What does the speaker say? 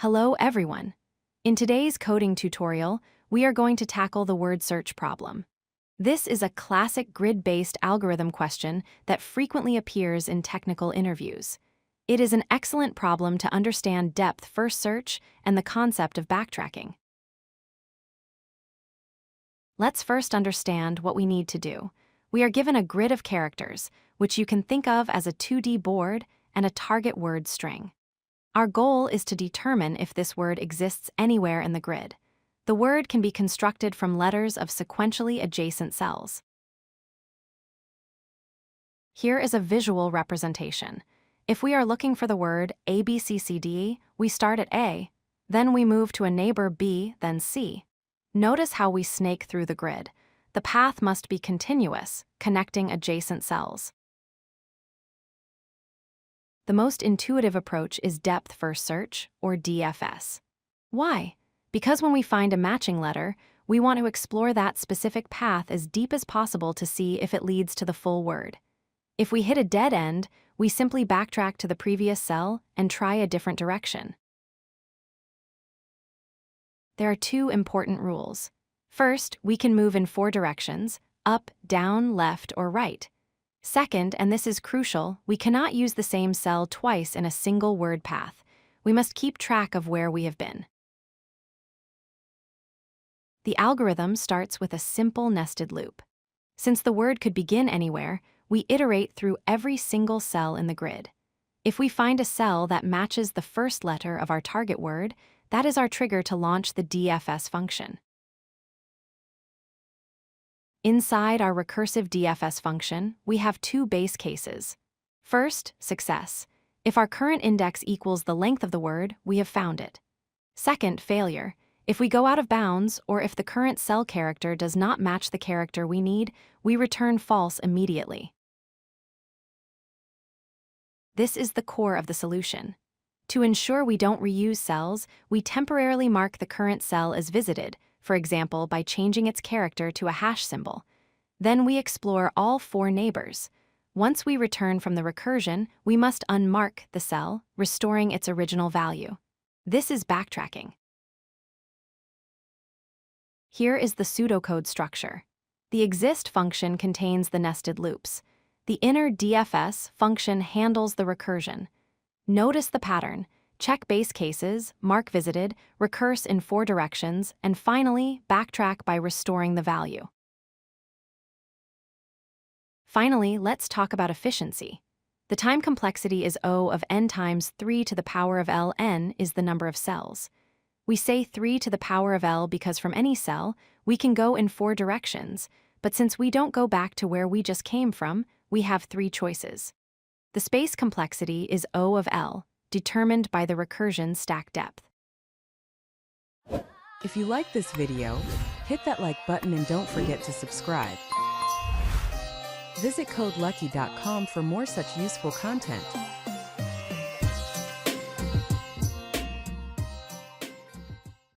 Hello everyone! In today's coding tutorial, we are going to tackle the word search problem. This is a classic grid-based algorithm question that frequently appears in technical interviews. It is an excellent problem to understand depth-first search and the concept of backtracking. Let's first understand what we need to do. We are given a grid of characters, which you can think of as a 2D board and a target word string. Our goal is to determine if this word exists anywhere in the grid. The word can be constructed from letters of sequentially adjacent cells. Here is a visual representation. If we are looking for the word ABCCD, we start at A, then we move to a neighbor B, then C. Notice how we snake through the grid. The path must be continuous, connecting adjacent cells. The most intuitive approach is depth-first search, or DFS. Why? Because when we find a matching letter, we want to explore that specific path as deep as possible to see if it leads to the full word. If we hit a dead end, we simply backtrack to the previous cell and try a different direction. There are two important rules. First, we can move in 4 directions: up, down, left, or right. Second, and this is crucial, we cannot use the same cell twice in a single word path. We must keep track of where we have been. The algorithm starts with a simple nested loop. Since the word could begin anywhere, we iterate through every single cell in the grid. If we find a cell that matches the first letter of our target word, that is our trigger to launch the DFS function. Inside our recursive DFS function, we have 2 base cases. First, success. If our current index equals the length of the word, we have found it. Second, failure. If we go out of bounds, or if the current cell character does not match the character we need, we return false immediately. This is the core of the solution. To ensure we don't reuse cells, we temporarily mark the current cell as visited, for example, by changing its character to a hash symbol. Then we explore all 4 neighbors. Once we return from the recursion, we must unmark the cell, restoring its original value. This is backtracking. Here is the pseudocode structure. The exist function contains the nested loops. The inner DFS function handles the recursion. Notice the pattern. Check base cases, mark visited, recurse in 4 directions, and finally, backtrack by restoring the value. Finally, let's talk about efficiency. The time complexity is O of n times 3 to the power of Ln is the number of cells. We say 3 to the power of L because from any cell, we can go in 4 directions, but since we don't go back to where we just came from, we have 3 choices. The space complexity is O of L, determined by the recursion stack depth. If you like this video, hit that like button and don't forget to subscribe. Visit codelucky.com for more such useful content.